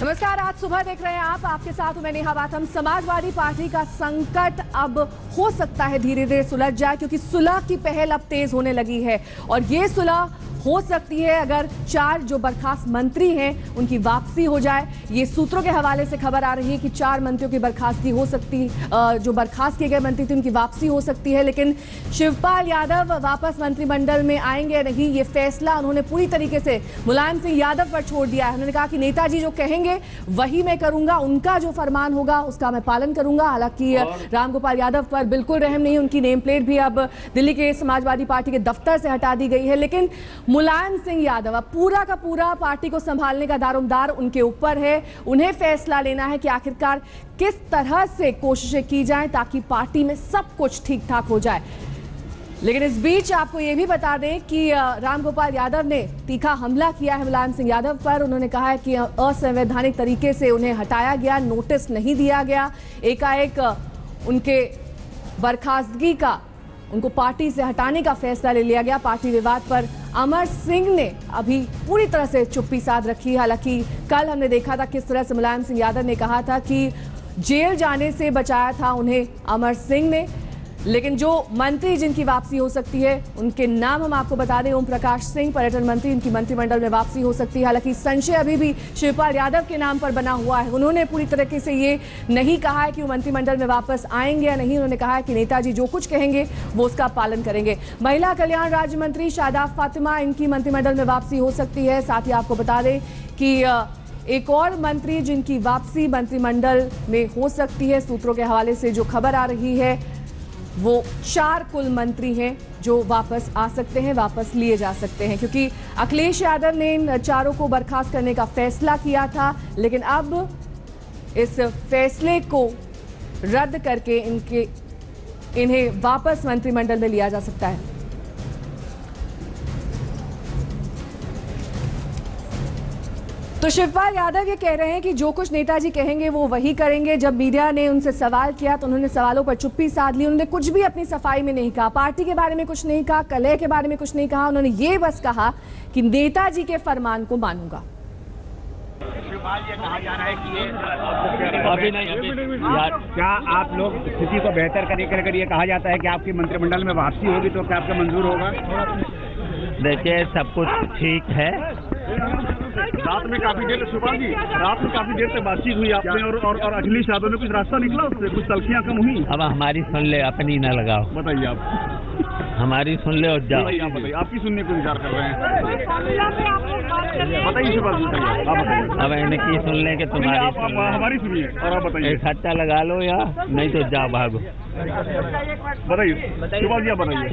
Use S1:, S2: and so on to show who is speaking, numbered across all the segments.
S1: नमस्कार, आज सुबह देख रहे हैं आप, आपके साथ हूं मैं नेहा बाथम। समाजवादी पार्टी का संकट अब हो सकता है धीरे धीरे सुलझ जाए, क्योंकि सुलह की पहल अब तेज होने लगी है और ये सुलह हो सकती है अगर 4 जो बर्खास्त मंत्री हैं उनकी वापसी हो जाए। ये सूत्रों के हवाले से खबर आ रही है कि 4 मंत्रियों की बर्खास्ती हो सकती, जो बर्खास्त किए गए मंत्री थे उनकी वापसी हो सकती है। लेकिन शिवपाल यादव वापस मंत्रिमंडल में आएंगे या नहीं, ये फैसला उन्होंने पूरी तरीके से मुलायम सिंह यादव पर छोड़ दिया है। उन्होंने कहा कि नेताजी जो कहेंगे वही मैं करूंगा, उनका जो फरमान होगा उसका मैं पालन करूंगा। हालांकि रामगोपाल यादव पर बिल्कुल रहम नहीं, उनकी नेम प्लेट भी अब दिल्ली के समाजवादी पार्टी के दफ्तर से हटा दी गई है। लेकिन मुलायम सिंह यादव अब पूरा का पूरा पार्टी को संभालने का दारोमदार उनके ऊपर है। उन्हें फैसला लेना है कि आखिरकार किस तरह से कोशिशें की जाएं ताकि पार्टी में सब कुछ ठीक ठाक हो जाए। लेकिन इस बीच आपको यह भी बता दें कि रामगोपाल यादव ने तीखा हमला किया है मुलायम सिंह यादव पर। उन्होंने कहा है कि असंवैधानिक तरीके से उन्हें हटाया गया, नोटिस नहीं दिया गया, एकाएक उनके बर्खास्तगी का, उनको पार्टी से हटाने का फैसला ले लिया गया। पार्टी विवाद पर अमर सिंह ने अभी पूरी तरह से चुप्पी साध रखी। हालांकि कल हमने देखा था किस तरह से मुलायम सिंह यादव ने कहा था कि जेल जाने से बचाया था उन्हें अमर सिंह ने। लेकिन जो मंत्री जिनकी वापसी हो सकती है उनके नाम हम आपको बता दें, ओम प्रकाश सिंह पर्यटन मंत्री, उनकी मंत्रिमंडल में वापसी हो सकती है। हालांकि संशय अभी भी शिवपाल यादव के नाम पर बना हुआ है। उन्होंने पूरी तरीके से ये नहीं कहा है कि वो मंत्रिमंडल में वापस आएंगे या नहीं। उन्होंने कहा है कि नेताजी जो कुछ कहेंगे वो उसका पालन करेंगे। महिला कल्याण राज्य मंत्री शादाब फातिमा, इनकी मंत्रिमंडल में वापसी हो सकती है। साथ ही आपको बता दें कि एक और मंत्री जिनकी वापसी मंत्रिमंडल में हो सकती है, सूत्रों के हवाले से जो खबर आ रही है वो 4 कुल मंत्री हैं जो वापस आ सकते हैं, वापस लिए जा सकते हैं, क्योंकि अखिलेश यादव ने इन 4 को बर्खास्त करने का फैसला किया था। लेकिन अब इस फैसले को रद्द करके इन्हें वापस मंत्रिमंडल में लिया जा सकता है। तो शिवपाल यादव ये कह रहे हैं कि जो कुछ नेताजी कहेंगे वो वही करेंगे। जब मीडिया ने उनसे सवाल किया तो उन्होंने सवालों पर चुप्पी साध ली। उन्होंने कुछ भी अपनी सफाई में नहीं कहा, पार्टी के बारे में कुछ नहीं कहा, कलह के बारे में कुछ नहीं कहा। उन्होंने ये बस कहा कि नेताजी के फरमान को मानूंगा।
S2: शिवपाल, ये कहा जा रहा है कि क्या आप लोग स्थिति को बेहतर करने के लिए, ये कहा जाता है कि आपकी मंत्रिमंडल में वापसी होगी तो क्या आपका मंजूर होगा?
S3: देखिए, सब कुछ ठीक है।
S2: रात में काफी देर से बातचीत हुई आपने और अखिलेश यादव ने कुछ रास्ता निकला, उससे कुछ तलखियां कम हुई?
S3: अब हमारी सुन ले, अपनी न लगाओ।
S2: बताइए आप।
S3: हमारी सुन ले और जाओ।
S2: बताइए, आपकी सुनने को विचार कर रहे हैं। बताइए शिवपाल, आप बताइए।
S3: अब इनकी सुन ले कि तुम्हारी
S2: हमारी सुनिए और आप बताइए।
S3: इकट्ठा लगा लो या नहीं तो जाओ, भागो।
S2: बताइए शिवपाल जी, आप बताइए।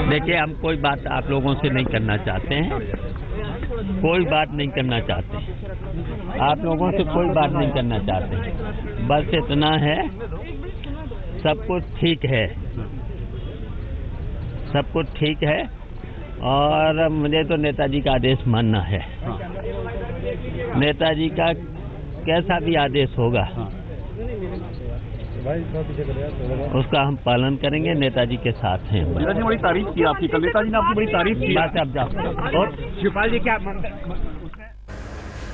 S3: देखिए, हम कोई बात आप लोगों से नहीं करना चाहते हैं, कोई बात नहीं करना चाहते, आप लोगों से कोई बात नहीं करना चाहते। बस इतना है, सब कुछ ठीक है, सब कुछ ठीक है। और मुझे तो नेताजी का आदेश मानना है। नेताजी का कैसा भी आदेश होगा उसका हम पालन करेंगे, नेताजी के साथ हैं।
S2: नेताजी ने बड़ी तारीफ की आपकी, कल नेताजी ने आपकी बड़ी तारीफ की।
S3: बात आप जाओ।
S2: और शिवपाल जी, क्या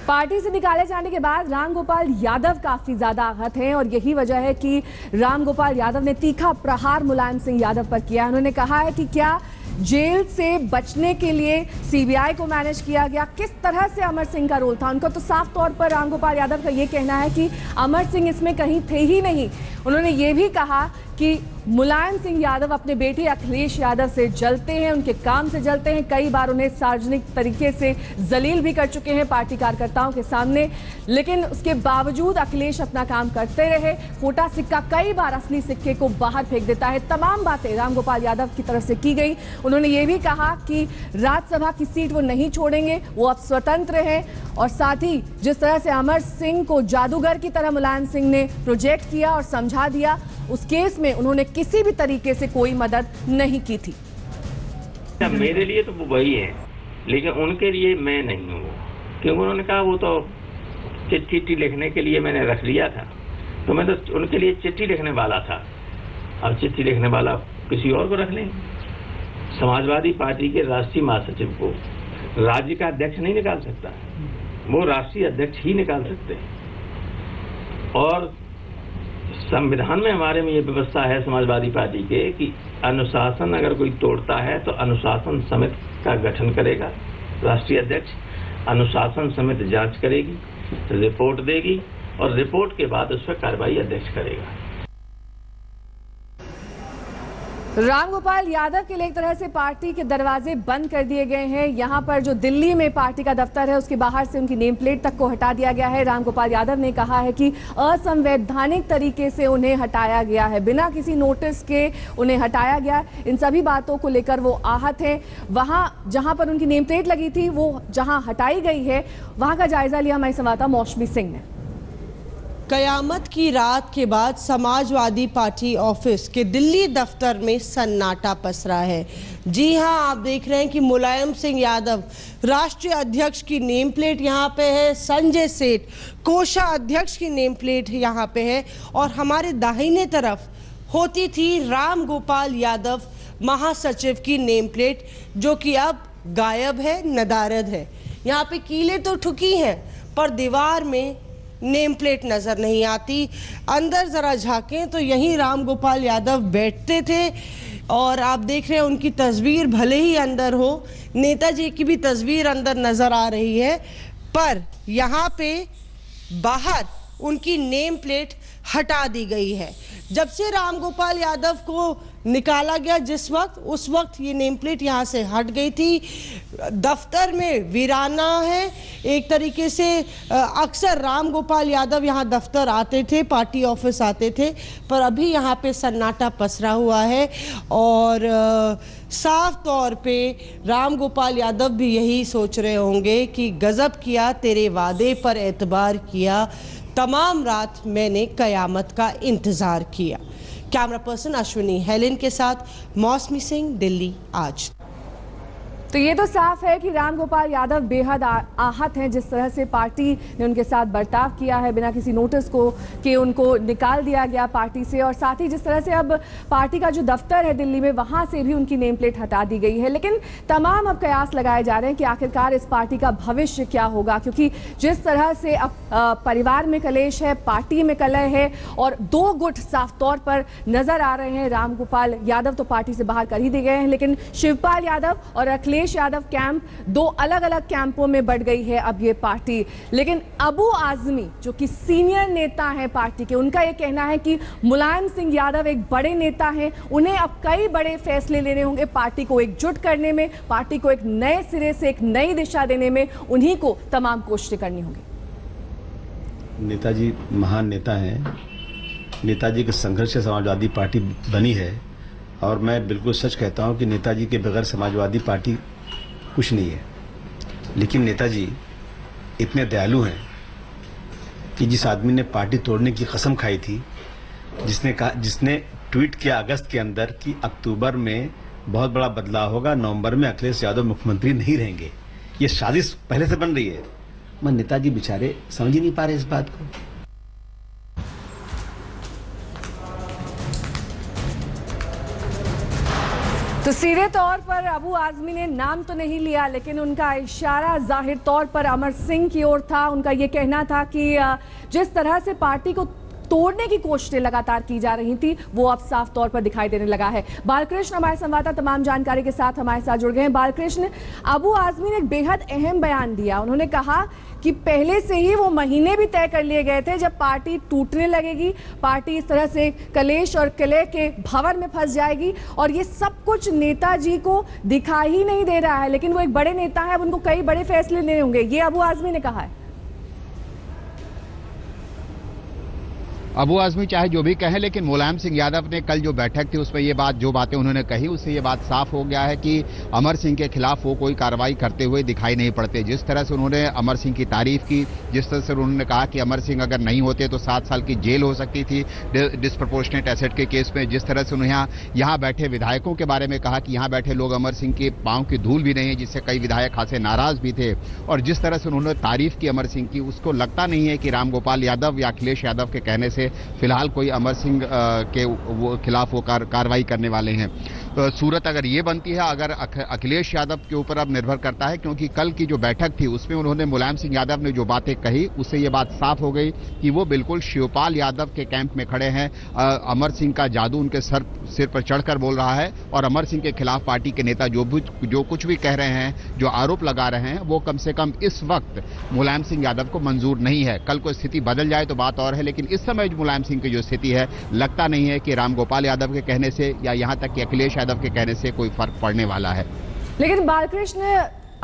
S1: पार्टी से निकाले जाने के बाद रामगोपाल यादव काफी ज्यादा आहत हैं और यही वजह है कि रामगोपाल यादव ने तीखा प्रहार मुलायम सिंह यादव पर किया। उन्होंने कहा है कि क्या जेल से बचने के लिए सीबीआई को मैनेज किया गया, किस तरह से अमर सिंह का रोल था। उनका तो साफ तौर पर रामगोपाल यादव का ये कहना है कि अमर सिंह इसमें कहीं थे ही नहीं। उन्होंने ये भी कहा कि मुलायम सिंह यादव अपने बेटे अखिलेश यादव से जलते हैं, उनके काम से जलते हैं। कई बार उन्हें सार्वजनिक तरीके से जलील भी कर चुके हैं पार्टी कार्यकर्ताओं के सामने, लेकिन उसके बावजूद अखिलेश अपना काम करते रहे। खोटा सिक्का कई बार असली सिक्के को बाहर फेंक देता है। तमाम बातें रामगोपाल यादव की तरफ से की गई। उन्होंने ये भी कहा कि राज्यसभा की सीट वो नहीं छोड़ेंगे, वो अब स्वतंत्र हैं। और साथ ही जिस तरह से अमर सिंह को जादूगर की तरह मुलायम सिंह ने प्रोजेक्ट किया और समझा दिया, उस केस में उन्होंने किसी भी तरीके से कोई मदद नहीं की थी।
S4: मेरे लिए तो वो वही है, लेकिन उनके लिए मैं नहीं हूँ, क्योंकि उन्होंने कहा वो तो चिट्ठी लिखने के लिए मैंने रख लिया था, तो मैं तो उनके लिए चिट्ठी लिखने वाला था। अब चिट्ठी लिखने वाला किसी और को रख लें। समाजवादी पार्टी के राष्ट्रीय महासचिव को राज्य का अध्यक्ष नहीं निकाल सकता, वो राष्ट्रीय अध्यक्ष ही निकाल सकते हैं। और संविधान में हमारे में ये व्यवस्था है समाजवादी पार्टी के कि अनुशासन अगर कोई तोड़ता है तो अनुशासन समिति का गठन करेगा राष्ट्रीय अध्यक्ष, अनुशासन समिति जांच करेगी, रिपोर्ट देगी और रिपोर्ट के बाद उस पर कार्रवाई अध्यक्ष करेगा।
S1: रामगोपाल यादव के लिए एक तरह से पार्टी के दरवाजे बंद कर दिए गए हैं। यहां पर जो दिल्ली में पार्टी का दफ्तर है उसके बाहर से उनकी नेम प्लेट तक को हटा दिया गया है। रामगोपाल यादव ने कहा है कि असंवैधानिक तरीके से उन्हें हटाया गया है, बिना किसी नोटिस के उन्हें हटाया गया। इन सभी बातों को लेकर वो आहत है। वहां जहां पर उनकी नेम प्लेट लगी थी, वो जहां हटाई गई है, वहां का जायजा लिया हमारे संवाददाता मौसमी सिंह ने।
S5: कयामत की रात के बाद समाजवादी पार्टी ऑफिस के दिल्ली दफ्तर में सन्नाटा पसरा है। जी हां, आप देख रहे हैं कि मुलायम सिंह यादव राष्ट्रीय अध्यक्ष की नेम प्लेट यहाँ पे है, संजय सेठ कोषाध्यक्ष की नेम प्लेट यहाँ पे है और हमारे दाहिने तरफ होती थी रामगोपाल यादव महासचिव की नेम प्लेट, जो कि अब गायब है, नदारद है। यहाँ पे कीलें तो ठुकी हैं पर दीवार में नेम प्लेट नजर नहीं आती। अंदर जरा झांकें तो यहीं रामगोपाल यादव बैठते थे और आप देख रहे हैं उनकी तस्वीर भले ही अंदर हो, नेताजी की भी तस्वीर अंदर नजर आ रही है, पर यहाँ पे बाहर उनकी नेम प्लेट हटा दी गई है। जब से रामगोपाल यादव को निकाला गया जिस वक्त, उस वक्त ये नेम प्लेट यहाँ से हट गई थी। दफ्तर में वीराना है एक तरीके से। अक्सर रामगोपाल यादव यहाँ दफ्तर आते थे, पार्टी ऑफिस आते थे, पर अभी यहाँ पे सन्नाटा पसरा हुआ है और साफ तौर पे रामगोपाल यादव भी यही सोच रहे होंगे कि गजब किया, तेरे वादे पर एतबार किया, तमाम रात मैंने कयामत का इंतजार किया। कैमरा पर्सन अश्विनी हेलेन के साथ मौसमी सिंह, दिल्ली आज।
S1: तो ये तो साफ है कि रामगोपाल यादव बेहद आहत हैं जिस तरह से पार्टी ने उनके साथ बर्ताव किया है, बिना किसी नोटिस को कि उनको निकाल दिया गया पार्टी से, और साथ ही जिस तरह से अब पार्टी का जो दफ्तर है दिल्ली में, वहां से भी उनकी नेम प्लेट हटा दी गई है। लेकिन तमाम अब कयास लगाए जा रहे हैं कि आखिरकार इस पार्टी का भविष्य क्या होगा, क्योंकि जिस तरह से अब परिवार में कलेश है, पार्टी में कलह है और दो गुट साफ तौर पर नजर आ रहे हैं। रामगोपाल यादव तो पार्टी से बाहर कर ही दिए गए हैं, लेकिन शिवपाल यादव और अखिलेश यादव कैंप, दो अलग अलग कैंपों में बढ़ गई है अब ये पार्टी। लेकिन अबू आजमी जो कि सीनियर नेता हैं पार्टी के, उनका ये कहना है कि मुलायम सिंह यादव एक बड़े नेता हैं, उन्हें अब कई बड़े फैसले लेने होंगे, पार्टी को एकजुट करने में, पार्टी को एक नए सिरे से एक नई दिशा देने में उन्हीं को तमाम कोशिशें करनी होंगी।
S6: नेताजी महान नेता हैं, नेताजी के संघर्ष से समाजवादी पार्टी बनी है और मैं बिल्कुल सच कहता हूं कि नेताजी के बगैर समाजवादी पार्टी कुछ नहीं है। लेकिन नेताजी इतने दयालु हैं कि जिस आदमी ने पार्टी तोड़ने की कसम खाई थी, जिसने ट्वीट किया अगस्त के अंदर कि अक्टूबर में बहुत बड़ा बदलाव होगा, नवंबर में अखिलेश यादव मुख्यमंत्री नहीं रहेंगे, ये साजिश पहले से बन रही है। मैं नेताजी बेचारे समझ ही नहीं पा रहे इस बात को।
S1: तो सीधे तौर पर अबू आजमी ने नाम तो नहीं लिया, लेकिन उनका इशारा जाहिर तौर पर अमर सिंह की ओर था। उनका ये कहना था कि जिस तरह से पार्टी को तोड़ने की कोशिशें लगातार की जा रही थी, वो अब साफ तौर पर दिखाई देने लगा है। बालकृष्ण हमारे संवाददाता तमाम जानकारी के साथ हमारे साथ जुड़ गए हैं। बालकृष्ण, अबू आजमी ने एक बेहद अहम बयान दिया। उन्होंने कहा कि पहले से ही वो महीने भी तय कर लिए गए थे जब पार्टी टूटने लगेगी, पार्टी इस तरह से कलेश और कलह के भंवर में फंस जाएगी, और ये सब कुछ नेताजी को दिखाई ही नहीं दे रहा है। लेकिन वो एक बड़े नेता है, अब उनको कई बड़े फैसले लेने होंगे, ये अबू आजमी ने कहा है।
S7: अबू आजमी चाहे जो भी कहें, लेकिन मुलायम सिंह यादव ने कल जो बैठक थी उसमें ये बात, जो बातें उन्होंने कही, उससे ये बात साफ हो गया है कि अमर सिंह के खिलाफ वो कोई कार्रवाई करते हुए दिखाई नहीं पड़ते। जिस तरह से उन्होंने अमर सिंह की तारीफ की, जिस तरह से उन्होंने कहा कि अमर सिंह अगर नहीं होते तो 7 साल की जेल हो सकती थी डिस्प्रपोर्शनेट एसेट के केस में, जिस तरह से उन्होंने यहाँ बैठे विधायकों के बारे में कहा कि यहाँ बैठे लोग अमर सिंह के पांव की धूल भी नहीं है, जिससे कई विधायक खासे नाराज भी थे, और जिस तरह से उन्होंने तारीफ की अमर सिंह की, उसको लगता नहीं है कि रामगोपाल यादव या अखिलेश यादव के कहने से फिलहाल कोई अमर सिंह के खिलाफ वो कार्रवाई करने वाले हैं। सूरत अगर ये बनती है, अगर अखिलेश यादव के ऊपर अब निर्भर करता है, क्योंकि कल की जो बैठक थी उसमें उन्होंने मुलायम सिंह यादव ने जो बातें कही उससे ये बात साफ हो गई कि वो बिल्कुल शिवपाल यादव के कैंप में खड़े हैं। अमर सिंह का जादू उनके सिर पर चढ़कर बोल रहा है और अमर सिंह के खिलाफ पार्टी के नेता जो कुछ भी कह रहे हैं, जो आरोप लगा रहे हैं, वो कम से कम इस वक्त मुलायम सिंह यादव को मंजूर नहीं है। कल को स्थिति बदल जाए तो बात और है, लेकिन इस समय मुलायम सिंह की जो स्थिति है, लगता नहीं है कि रामगोपाल यादव के कहने से या यहां तक कि अखिलेश यादव के कहने से कोई फर्क पड़ने वाला है।
S1: लेकिन बालकृष्ण,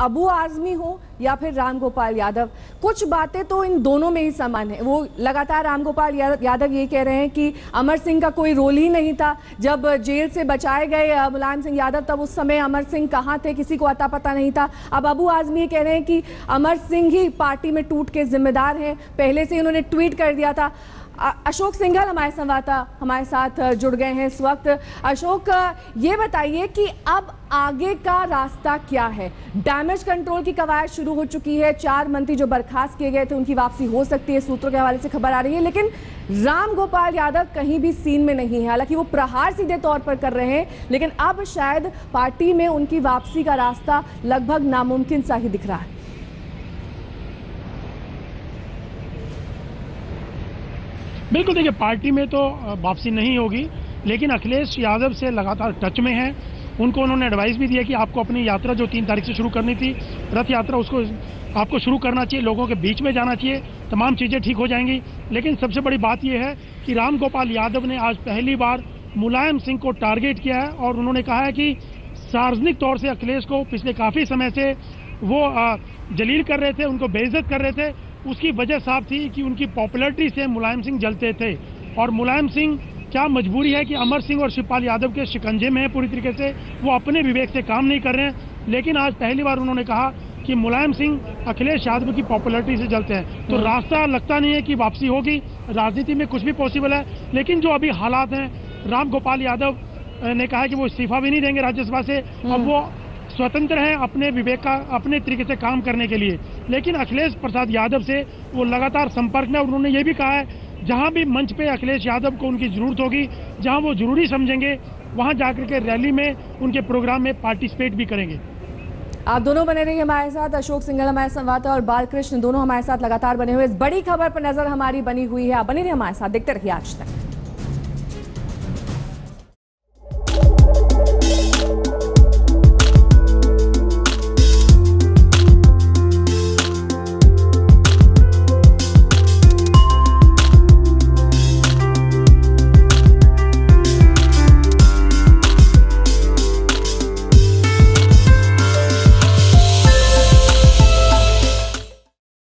S1: अबू आजमी हो या फिर रामगोपाल यादव, कुछ बातें तो इन दोनों में ही समान है। वो लगातार रामगोपाल यादव ये कह रहे हैं कि अमर सिंह का कोई रोल ही नहीं था। जब जेल से बचाए गए मुलायम सिंह यादव, तब उस समय अमर सिंह कहाँ थे, किसी को अता पता नहीं था। अब अबू आजमी ये कह रहे हैं कि अमर सिंह ही पार्टी में टूट के जिम्मेदार हैं, पहले से उन्होंने ट्वीट कर दिया था। अशोक सिंघल हमारे संवाददाता हमारे साथ जुड़ गए हैं इस वक्त। अशोक, ये बताइए कि अब आगे का रास्ता क्या है? डैमेज कंट्रोल की कवायद शुरू हो चुकी है, 4 मंत्री जो बर्खास्त किए गए थे उनकी वापसी हो सकती है, सूत्रों के हवाले से खबर आ रही है। लेकिन रामगोपाल यादव कहीं भी सीन में नहीं है। हालांकि वो प्रहार सीधे तौर पर कर रहे हैं, लेकिन अब शायद पार्टी में उनकी वापसी का रास्ता लगभग नामुमकिन सा ही दिख रहा है।
S8: बिल्कुल, देखिए, पार्टी में तो वापसी नहीं होगी, लेकिन अखिलेश यादव से लगातार टच में है। उनको उन्होंने एडवाइस भी दिया कि आपको अपनी यात्रा जो 3 तारीख से शुरू करनी थी, रथ यात्रा, उसको आपको शुरू करना चाहिए, लोगों के बीच में जाना चाहिए, तमाम चीज़ें ठीक हो जाएंगी। लेकिन सबसे बड़ी बात यह है कि रामगोपाल यादव ने आज पहली बार मुलायम सिंह को टारगेट किया है और उन्होंने कहा है कि सार्वजनिक तौर से अखिलेश को पिछले काफ़ी समय से वो जलील कर रहे थे, उनको बेइज्जत कर रहे थे। उसकी वजह साफ थी कि उनकी पॉपुलैरिटी से मुलायम सिंह जलते थे और मुलायम सिंह क्या मजबूरी है कि अमर सिंह और शिवपाल यादव के शिकंजे में है पूरी तरीके से, वो अपने विवेक से काम नहीं कर रहे हैं। लेकिन आज पहली बार उन्होंने कहा कि मुलायम सिंह अखिलेश यादव की पॉपुलैरिटी से जलते हैं, तो रास्ता लगता नहीं है कि वापसी होगी। राजनीति में कुछ भी पॉसिबल है, लेकिन जो अभी हालात हैं, रामगोपाल यादव ने कहा है कि वो इस्तीफा भी नहीं देंगे राज्यसभा से, अब वो स्वतंत्र हैं अपने विवेक का, अपने तरीके से काम करने के लिए। लेकिन अखिलेश प्रसाद यादव से वो लगातार संपर्क में, उन्होंने ये भी कहा है जहां भी मंच पे अखिलेश यादव को उनकी जरूरत होगी, जहां वो जरूरी समझेंगे, वहां जाकर के रैली में, उनके प्रोग्राम में पार्टिसिपेट भी करेंगे।
S1: आप दोनों बने रहिए हमारे साथ। अशोक सिंघल हमारे संवाददाता और बालकृष्ण दोनों हमारे साथ लगातार बने हुए। इस बड़ी खबर पर नजर हमारी बनी हुई है। आप बने रहिए हमारे साथ, देखते रहिए आज तक।